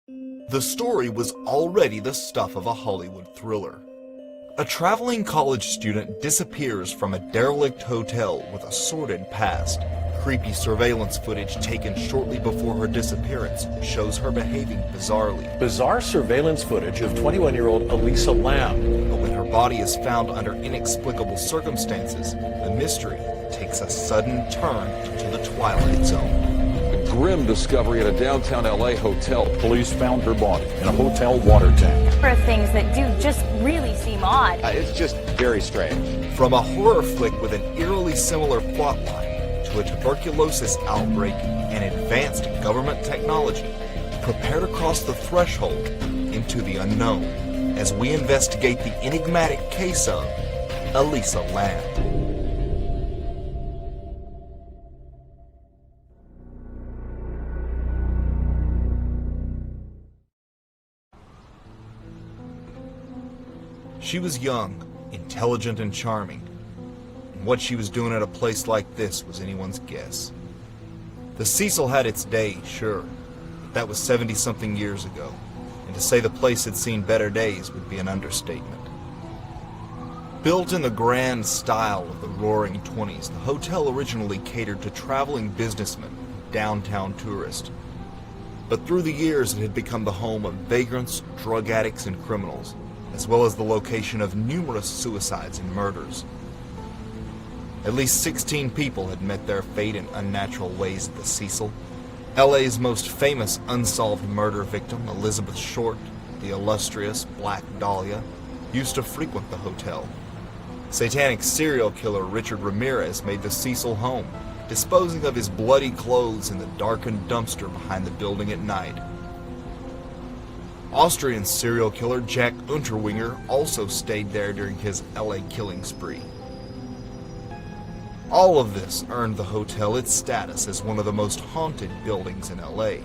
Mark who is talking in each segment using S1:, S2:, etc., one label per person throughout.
S1: The story was already the stuff of a Hollywood thriller. A traveling college student disappears from a derelict hotel with a sordid past. Creepy surveillance footage taken shortly before her disappearance shows her behaving bizarrely.
S2: Bizarre surveillance footage of 21-year-old Elisa Lam.
S1: But when her body is found under inexplicable circumstances, the mystery takes a sudden turn to the Twilight Zone.
S3: A grim discovery at a downtown LA hotel.
S2: Police found her body in a hotel water tank.
S4: There are things that do just really seem odd.
S5: It's just very strange.
S1: From a horror flick with an eerily similar plotline to a tuberculosis outbreak and advanced government technology, prepare to cross the threshold into the unknown as we investigate the enigmatic case of Elisa Lam. She was young, intelligent, and charming, and what she was doing at a place like this was anyone's guess. The Cecil had its day, sure, but that was 70-something years ago, and to say the place had seen better days would be an understatement. Built in the grand style of the Roaring '20s, the hotel originally catered to traveling businessmen and downtown tourists. But through the years, it had become the home of vagrants, drug addicts, and criminals, as well as the location of numerous suicides and murders. At least 16 people had met their fate in unnatural ways at the Cecil. LA's most famous unsolved murder victim, Elizabeth Short, the illustrious Black Dahlia, used to frequent the hotel. Satanic serial killer Richard Ramirez made the Cecil home, disposing of his bloody clothes in the darkened dumpster behind the building at night. Austrian serial killer Jack Unterweger also stayed there during his LA killing spree. All of this earned the hotel its status as one of the most haunted buildings in LA,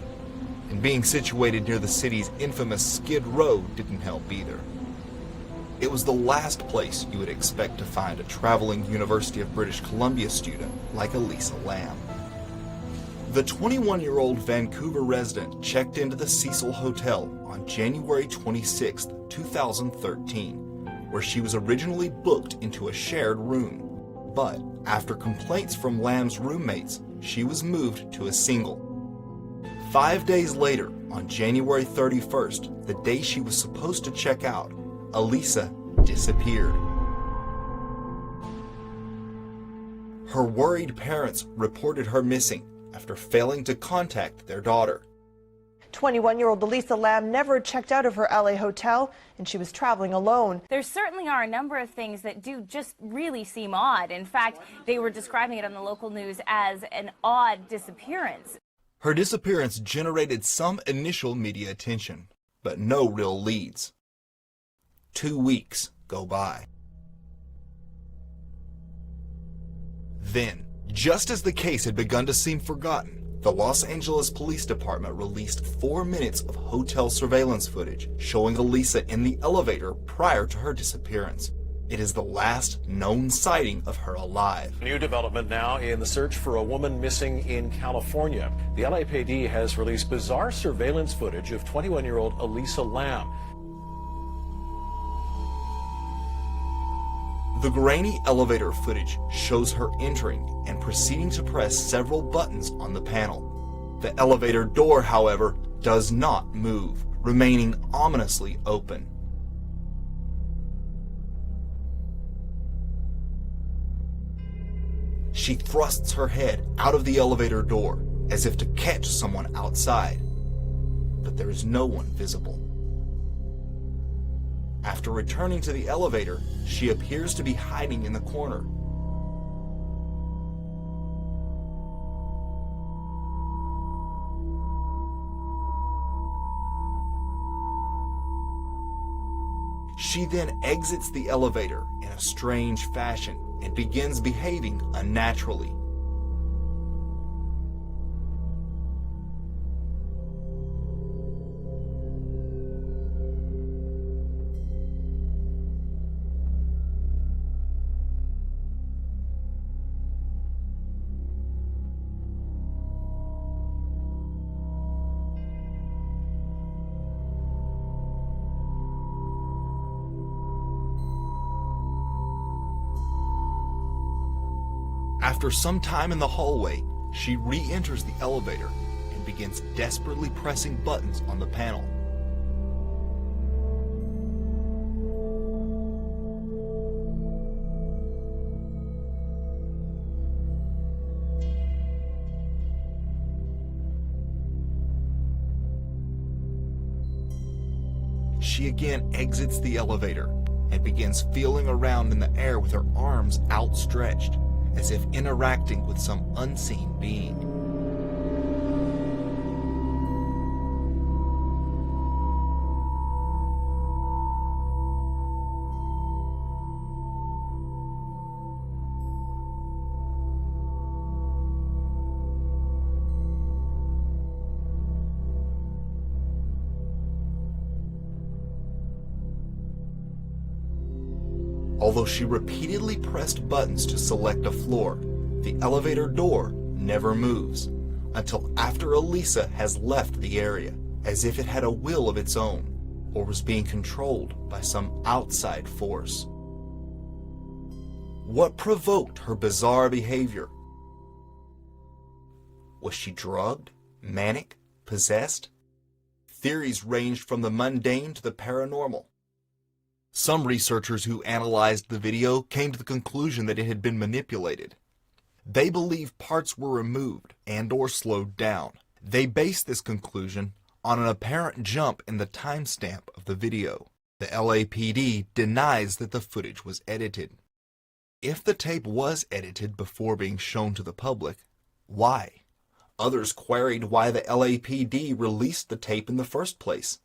S1: and being situated near the city's infamous Skid Row didn't help either. It was the last place you would expect to find a traveling University of British Columbia student like Elisa Lam. The 21-year-old Vancouver resident checked into the Cecil Hotel on January 26, 2013, where she was originally booked into a shared room. But after complaints from Lam's roommates, she was moved to a single. 5 days later, on January 31st, the day she was supposed to check out, Elisa disappeared. Her worried parents reported her missing after failing to contact their daughter.
S6: 21-year-old Elisa Lam never checked out of her LA hotel, and she was traveling alone.
S4: There certainly are a number of things that do just really seem odd. In fact, they were describing it on the local news as an odd disappearance.
S1: Her disappearance generated some initial media attention, but no real leads. 2 weeks go by. Then, just as the case had begun to seem forgotten, the Los Angeles Police Department released 4 minutes of hotel surveillance footage showing Elisa in the elevator prior to her disappearance. It is the last known sighting of her alive.
S2: New development now in the search for a woman missing in California. The LAPD has released bizarre surveillance footage of 21-year-old Elisa Lam.
S1: The grainy elevator footage shows her entering and proceeding to press several buttons on the panel. The elevator door, however, does not move, remaining ominously open. She thrusts her head out of the elevator door as if to catch someone outside, but there is no one visible. After returning to the elevator, she appears to be hiding in the corner. She then exits the elevator in a strange fashion and begins behaving unnaturally. After some time in the hallway, she re-enters the elevator and begins desperately pressing buttons on the panel. She again exits the elevator and begins feeling around in the air with her arms outstretched, as if interacting with some unseen being. Although she repeatedly pressed buttons to select a floor, the elevator door never moves until after Elisa has left the area, as if it had a will of its own or was being controlled by some outside force. What provoked her bizarre behavior? Was she drugged, manic, possessed? Theories ranged from the mundane to the paranormal. Some researchers who analyzed the video came to the conclusion that it had been manipulated. They believe parts were removed and/or slowed down. They based this conclusion on an apparent jump in the timestamp of the video. The LAPD denies that the footage was edited. If the tape was edited before being shown to the public, why? Others queried why the LAPD released the tape in the first place.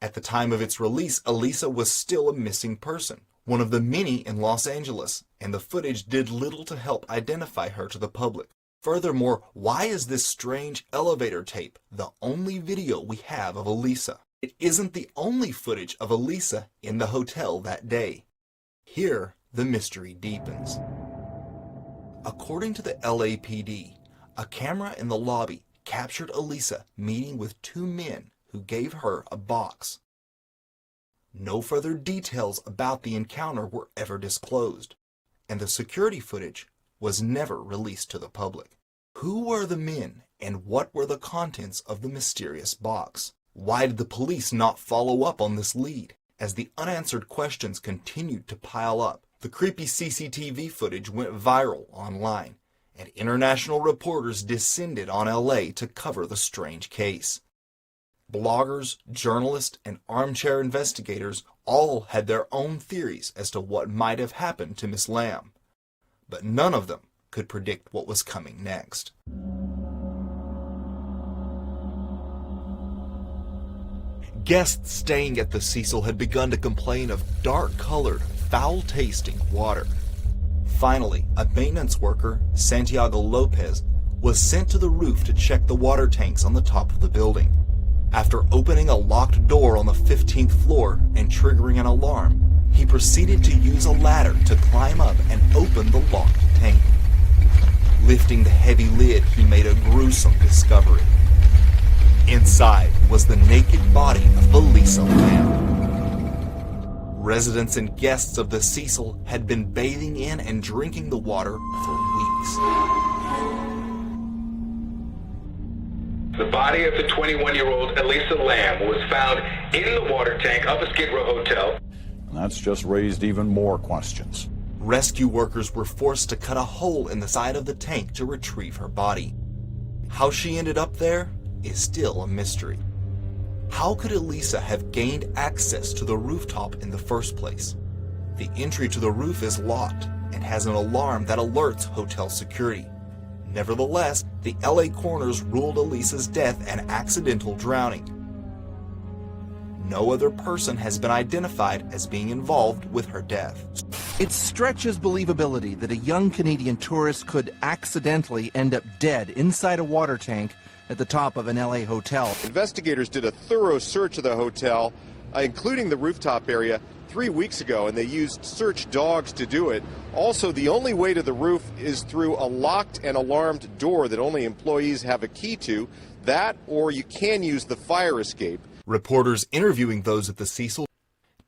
S1: At the time of its release, Elisa was still a missing person, one of the many in Los Angeles, and the footage did little to help identify her to the public. Furthermore, why is this strange elevator tape the only video we have of Elisa? It isn't the only footage of Elisa in the hotel that day. Here, the mystery deepens. According to the LAPD, a camera in the lobby captured Elisa meeting with two men who gave her a box. No further details about the encounter were ever disclosed, and the security footage was never released to the public. Who were the men, and what were the contents of the mysterious box? Why did the police not follow up on this lead? As the unanswered questions continued to pile up, the creepy CCTV footage went viral online, and international reporters descended on LA to cover the strange case. Bloggers, journalists, and armchair investigators all had their own theories as to what might have happened to Miss Lam, but none of them could predict what was coming next. Guests staying at the Cecil had begun to complain of dark-colored, foul-tasting water. Finally, a maintenance worker, Santiago Lopez, was sent to the roof to check the water tanks on the top of the building. After opening a locked door on the 15th floor and triggering an alarm, he proceeded to use a ladder to climb up and open the locked tank. Lifting the heavy lid, he made a gruesome discovery. Inside was the naked body of Elisa Lam. Residents and guests of the Cecil had been bathing in and drinking the water for weeks.
S7: The body of the 21-year-old Elisa Lam was found in the water tank of a Skid Row hotel.
S8: And that's just raised even more questions.
S1: Rescue workers were forced to cut a hole in the side of the tank to retrieve her body. How she ended up there is still a mystery. How could Elisa have gained access to the rooftop in the first place? The entry to the roof is locked and has an alarm that alerts hotel security. Nevertheless, the LA coroners ruled Elisa's death an accidental drowning. No other person has been identified as being involved with her death.
S9: It stretches believability that a young Canadian tourist could accidentally end up dead inside a water tank at the top of an LA hotel.
S5: Investigators did a thorough search of the hotel, including the rooftop area, 3 weeks ago, and they used search dogs to do it. Also, the only way to the roof is through a locked and alarmed door that only employees have a key to. That, or you can use the fire escape.
S1: Reporters interviewing those at the Cecil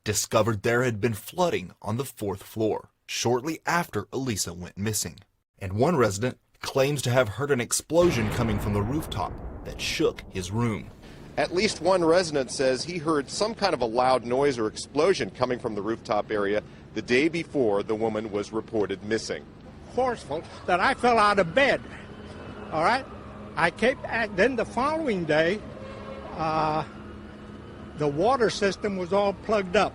S1: discovered there had been flooding on the 4th floor shortly after Elisa went missing, And one resident claims to have heard an explosion coming from the rooftop that shook his room.
S5: At least one resident says he heard some kind of a loud noise or explosion coming from the rooftop area the day before the woman was reported missing.
S10: Forceful that I fell out of bed. All right? Then the following day, the water system was all plugged up.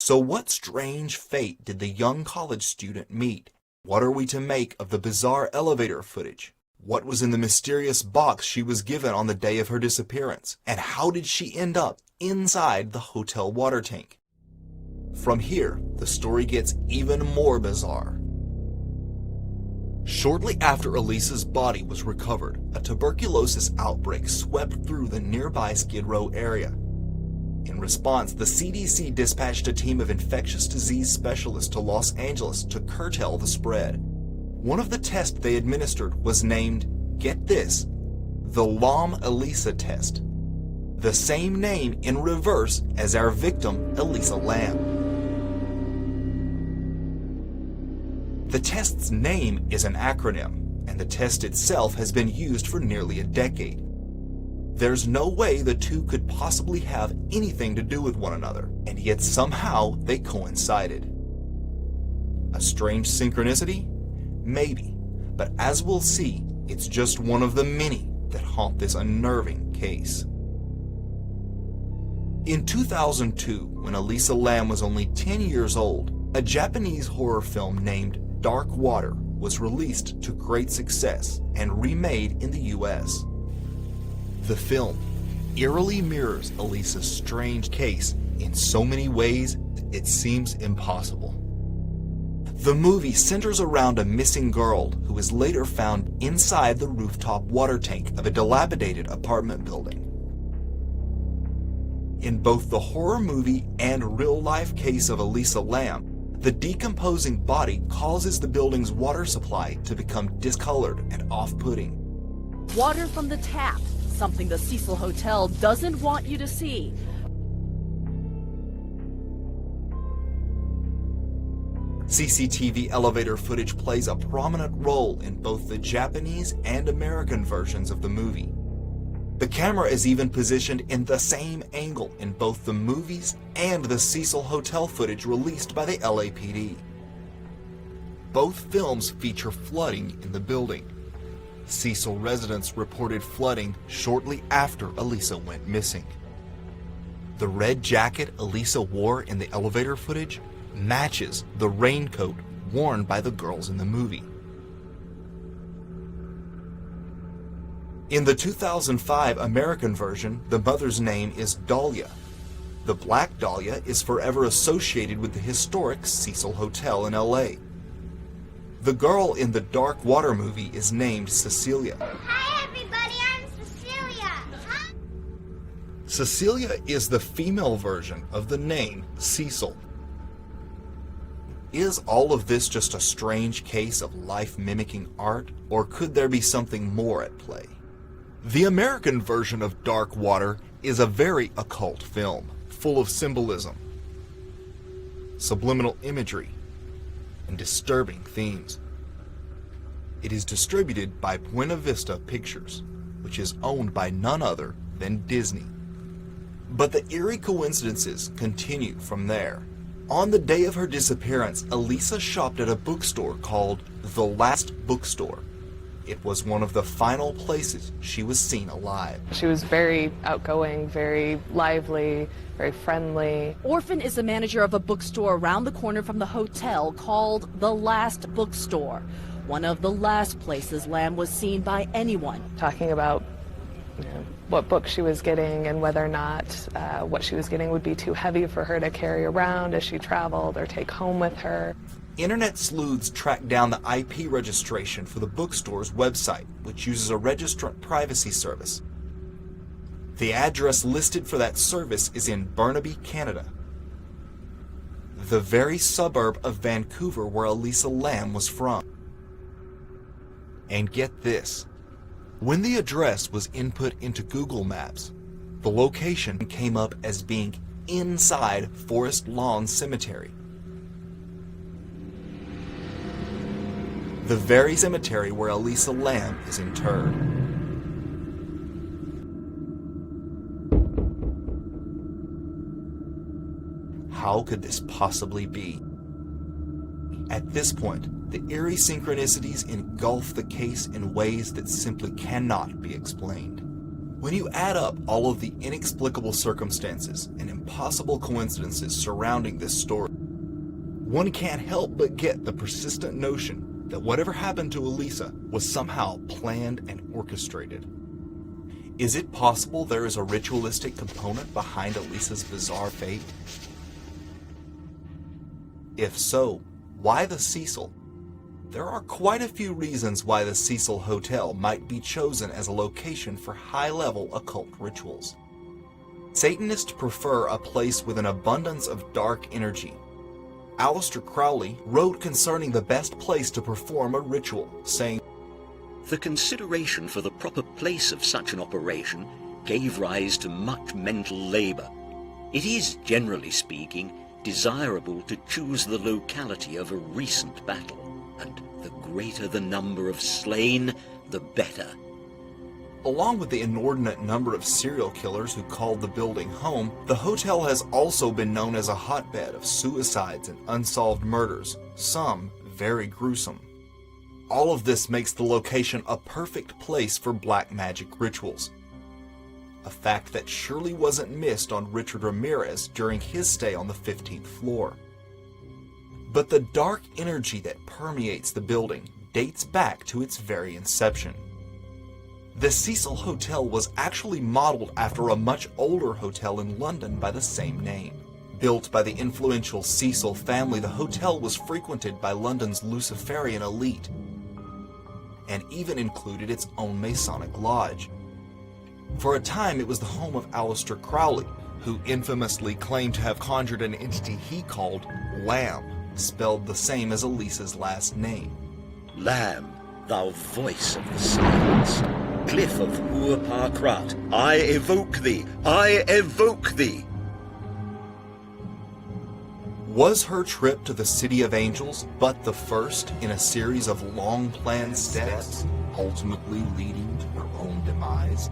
S1: So what strange fate did the young college student meet? What are we to make of the bizarre elevator footage? What was in the mysterious box she was given on the day of her disappearance? And how did she end up inside the hotel water tank? From here, the story gets even more bizarre. Shortly after Elisa's body was recovered, a tuberculosis outbreak swept through the nearby Skid Row area. In response, the CDC dispatched a team of infectious disease specialists to Los Angeles to curtail the spread. One of the tests they administered was named, get this, the LAM ELISA test. The same name in reverse as our victim, Elisa Lam. The test's name is an acronym, and the test itself has been used for nearly a decade. There's no way the two could possibly have anything to do with one another, and yet somehow they coincided. A strange synchronicity? Maybe, but as we'll see, it's just one of the many that haunt this unnerving case. In 2002, when Elisa Lam was only 10 years old, a Japanese horror film named Dark Water was released to great success and remade in the US. The film eerily mirrors Elisa's strange case in so many ways it seems impossible. The movie centers around a missing girl who is later found inside the rooftop water tank of a dilapidated apartment building. In both the horror movie and real-life case of Elisa Lam, the decomposing body causes the building's water supply to become discolored and off-putting.
S11: Water from the tap, something the Cecil Hotel doesn't want you to see.
S1: CCTV elevator footage plays a prominent role in both the Japanese and American versions of the movie. The camera is even positioned in the same angle in both the movies and the Cecil Hotel footage released by the LAPD. Both films feature flooding in the building. Cecil residents reported flooding shortly after Elisa went missing. The red jacket Elisa wore in the elevator footage matches the raincoat worn by the girls in the movie. In the 2005 American version, the mother's name is Dahlia. The Black Dahlia is forever associated with the historic Cecil Hotel in LA. The girl in the Dark Water movie is named Cecilia.
S12: Hi everybody, I'm Cecilia. Huh?
S1: Cecilia is the female version of the name Cecil. Is all of this just a strange case of life-mimicking art, or could there be something more at play? The American version of Dark Water is a very occult film, full of symbolism, subliminal imagery, and disturbing themes. It is distributed by Buena Vista Pictures, which is owned by none other than Disney. But the eerie coincidences continue from there. On the day of her disappearance, Elisa shopped at a bookstore called The Last Bookstore. It was one of the final places she was seen alive.
S13: She was very outgoing, very lively, very friendly.
S11: Orphan is the manager of a bookstore around the corner from the hotel called The Last Bookstore, one of the last places Lam was seen by anyone.
S13: Talking about what book she was getting and whether or not what she was getting would be too heavy for her to carry around as she traveled or take home with her.
S1: Internet sleuths tracked down the IP registration for the bookstore's website, which uses a registrant privacy service. The address listed for that service is in Burnaby, Canada, the very suburb of Vancouver where Elisa Lam was from. And get this, when the address was input into Google Maps, the location came up as being inside Forest Lawn Cemetery. the very cemetery where Elisa Lam is interred. How could this possibly be? At this point, the eerie synchronicities engulf the case in ways that simply cannot be explained. When you add up all of the inexplicable circumstances and impossible coincidences surrounding this story, one can't help but get the persistent notion that whatever happened to Elisa was somehow planned and orchestrated. Is it possible there is a ritualistic component behind Elisa's bizarre fate? If so, why the Cecil? There are quite a few reasons why the Cecil Hotel might be chosen as a location for high-level occult rituals. Satanists prefer a place with an abundance of dark energy. Aleister Crowley wrote concerning the best place to perform a ritual, saying,
S14: "The consideration for the proper place of such an operation gave rise to much mental labor. It is, generally speaking, desirable to choose the locality of a recent battle, and the greater the number of slain, the better."
S1: Along with the inordinate number of serial killers who called the building home, the hotel has also been known as a hotbed of suicides and unsolved murders, some very gruesome. All of this makes the location a perfect place for black magic rituals. A fact that surely wasn't missed on Richard Ramirez during his stay on the 15th floor. But the dark energy that permeates the building dates back to its very inception. The Cecil Hotel was actually modeled after a much older hotel in London by the same name. Built by the influential Cecil family, the hotel was frequented by London's Luciferian elite, and even included its own Masonic lodge. For a time, it was the home of Aleister Crowley, who infamously claimed to have conjured an entity he called Lamb, spelled the same as Elisa's last name.
S14: "Lamb, thou voice of the silence, cliff of Ur-Parkrat, I evoke thee, I evoke thee."
S1: Was her trip to the City of Angels but the first in a series of long-planned steps, ultimately leading to her own demise?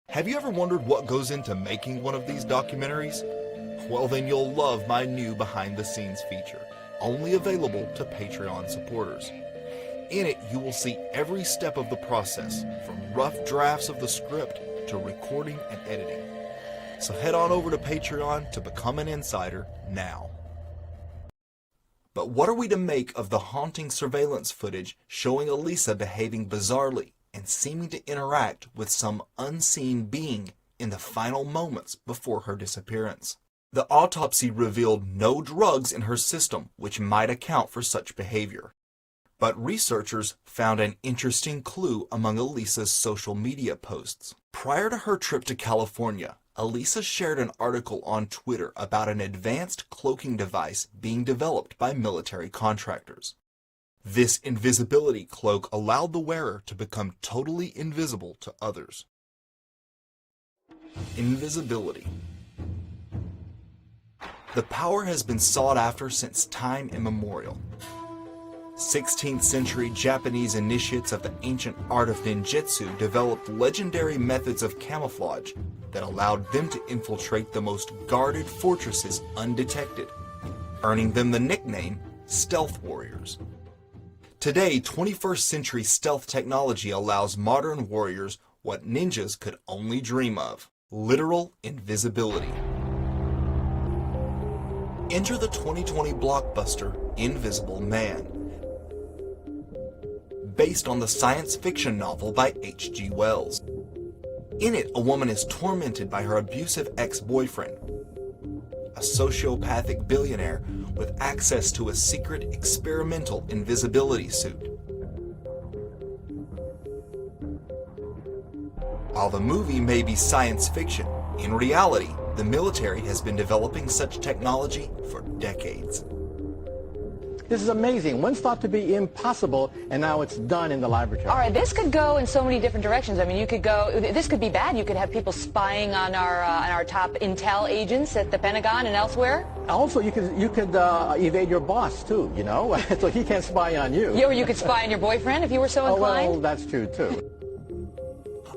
S1: Have you ever wondered what goes into making one of these documentaries? Well, then you'll love my new behind-the-scenes feature, only available to Patreon supporters. In it, you will see every step of the process, from rough drafts of the script to recording and editing. So head on over to Patreon to become an insider now. But what are we to make of the haunting surveillance footage showing Elisa behaving bizarrely and seeming to interact with some unseen being in the final moments before her disappearance? The autopsy revealed no drugs in her system, which might account for such behavior. But researchers found an interesting clue among Elisa's social media posts. Prior to her trip to California, Elisa shared an article on Twitter about an advanced cloaking device being developed by military contractors. This invisibility cloak allowed the wearer to become totally invisible to others. Invisibility. The power has been sought after since time immemorial. 16th century Japanese initiates of the ancient art of ninjutsu developed legendary methods of camouflage that allowed them to infiltrate the most guarded fortresses undetected, earning them the nickname Stealth Warriors. Today, 21st century stealth technology allows modern warriors what ninjas could only dream of: literal invisibility. Enter the 2020 blockbuster Invisible Man, based on the science fiction novel by H.G. Wells. In it, a woman is tormented by her abusive ex-boyfriend, a sociopathic billionaire with access to a secret experimental invisibility suit. While the movie may be science fiction, in reality, the military has been developing such technology for decades.
S15: This is amazing. Once thought to be impossible, and now it's done in the laboratory.
S16: All right, this could go in so many different directions. I mean, you could go, this could be bad. You could have people spying on our top intel agents at the Pentagon and elsewhere.
S15: Also, you could evade your boss, too, you know, so he can't spy on you.
S16: Yeah, or you could spy on your boyfriend if you were so inclined.
S15: Oh, well, that's true, too.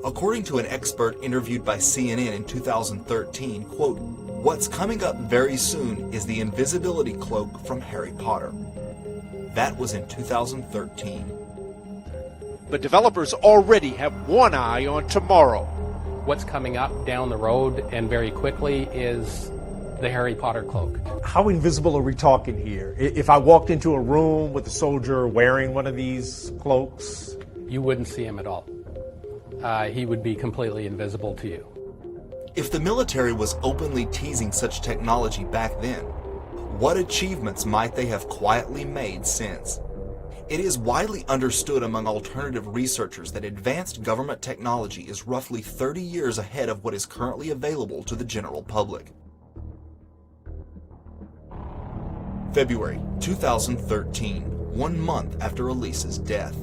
S1: According to an expert interviewed by CNN in 2013, quote, "What's coming up very soon is the invisibility cloak from Harry Potter." That was in 2013.
S17: But developers already have one eye on tomorrow.
S18: What's coming up down the road and very quickly is the Harry Potter cloak.
S19: How invisible are we talking here? If I walked into a room with a soldier wearing one of these cloaks?
S18: You wouldn't see him at all. He would be completely invisible to you.
S1: If the military was openly teasing such technology back then, what achievements might they have quietly made since? It is widely understood among alternative researchers that advanced government technology is roughly 30 years ahead of what is currently available to the general public. February 2013, 1 month after Elisa's death.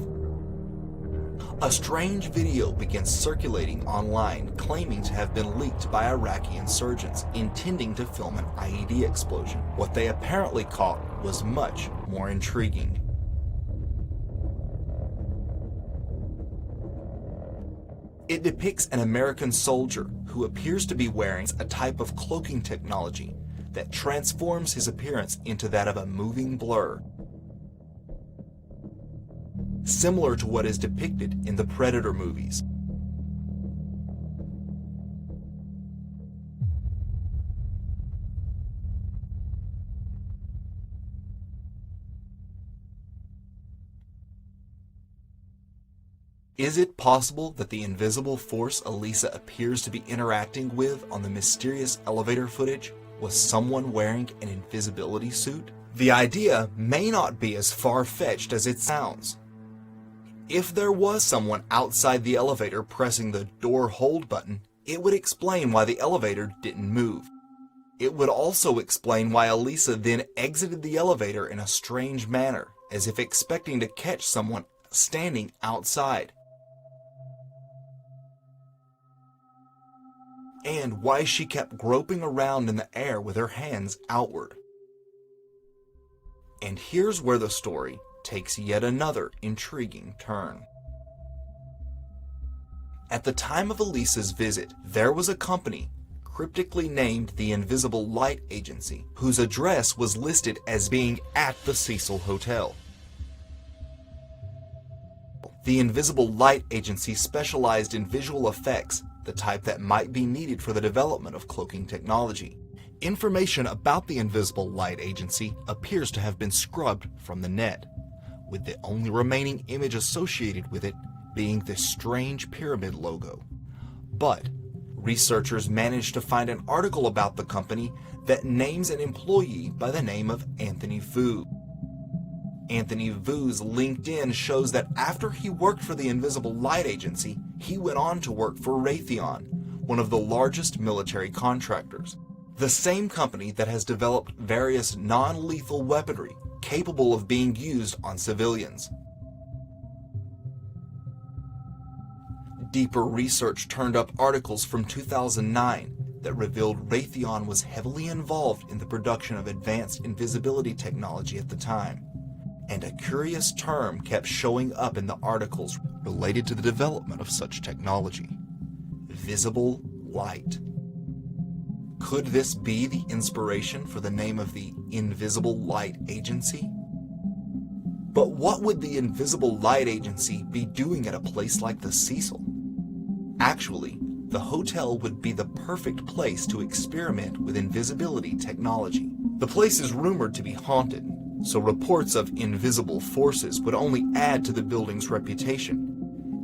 S1: A strange video begins circulating online claiming to have been leaked by Iraqi insurgents intending to film an IED explosion. What they apparently caught was much more intriguing. It depicts an American soldier who appears to be wearing a type of cloaking technology that transforms his appearance into that of a moving blur, similar to what is depicted in the Predator movies. Is it possible that the invisible force Elisa appears to be interacting with on the mysterious elevator footage was someone wearing an invisibility suit? The idea may not be as far-fetched as it sounds. If there was someone outside the elevator pressing the door hold button, it would explain why the elevator didn't move. It would also explain why Elisa then exited the elevator in a strange manner, as if expecting to catch someone standing outside. And why she kept groping around in the air with her hands outward. And here's where the story takes yet another intriguing turn. At the time of Elisa's visit, there was a company cryptically named the Invisible Light Agency, whose address was listed as being at the Cecil Hotel. The Invisible Light Agency specialized in visual effects, the type that might be needed for the development of cloaking technology. Information about the Invisible Light Agency appears to have been scrubbed from the net, with the only remaining image associated with it being this strange pyramid logo. But researchers managed to find an article about the company that names an employee by the name of Anthony Vu. Anthony Vu's LinkedIn shows that after he worked for the Invisible Light Agency, he went on to work for Raytheon, one of the largest military contractors. The same company that has developed various non-lethal weaponry capable of being used on civilians. Deeper research turned up articles from 2009 that revealed Raytheon was heavily involved in the production of advanced invisibility technology at the time. And a curious term kept showing up in the articles related to the development of such technology: visible light. Could this be the inspiration for the name of the Invisible Light Agency? But what would the Invisible Light Agency be doing at a place like the Cecil? Actually, the hotel would be the perfect place to experiment with invisibility technology. The place is rumored to be haunted, so reports of invisible forces would only add to the building's reputation,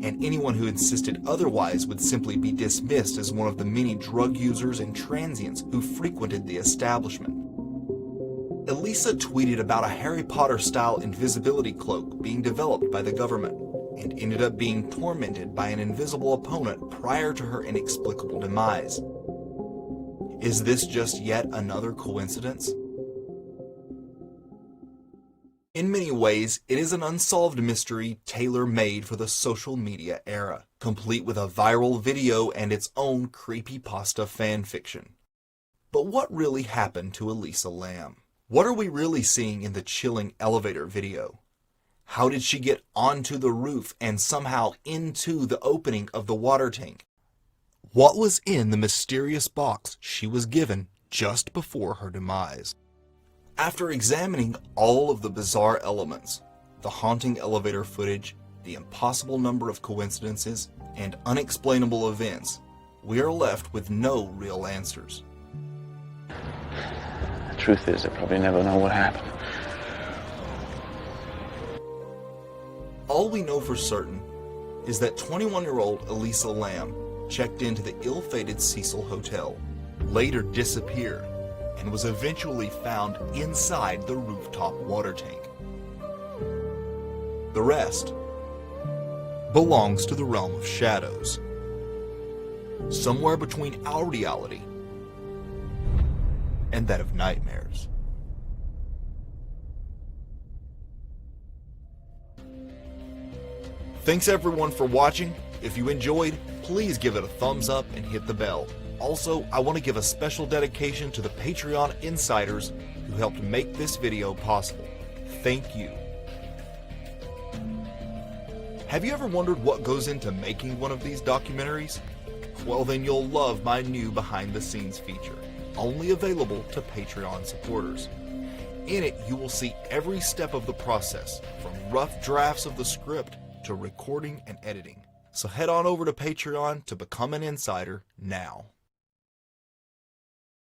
S1: and anyone who insisted otherwise would simply be dismissed as one of the many drug users and transients who frequented the establishment. Elisa tweeted about a Harry Potter-style invisibility cloak being developed by the government, and ended up being tormented by an invisible opponent prior to her inexplicable demise. Is this just yet another coincidence? In many ways, it is an unsolved mystery tailor-made for the social media era, complete with a viral video and its own creepypasta fanfiction. But what really happened to Elisa Lam? What are we really seeing in the chilling elevator video? How did she get onto the roof and somehow into the opening of the water tank? What was in the mysterious box she was given just before her demise? After examining all of the bizarre elements, the haunting elevator footage, the impossible number of coincidences, and unexplainable events, we are left with no real answers.
S20: The truth is, I probably never know what happened.
S1: All we know for certain is that 21-year-old Elisa Lam checked into the ill-fated Cecil Hotel, later disappeared, and was eventually found inside the rooftop water tank. The rest belongs to the realm of shadows, somewhere between our reality and that of nightmares. Thanks everyone for watching. If you enjoyed, please give it a thumbs up and hit the bell. Also, I want to give a special dedication to the Patreon insiders who helped make this video possible. Thank you. Have you ever wondered what goes into making one of these documentaries? Well, then you'll love my new behind the scenes feature, only available to Patreon supporters. In it, you will see every step of the process, from rough drafts of the script to recording and editing. So head on over to Patreon to become an insider now.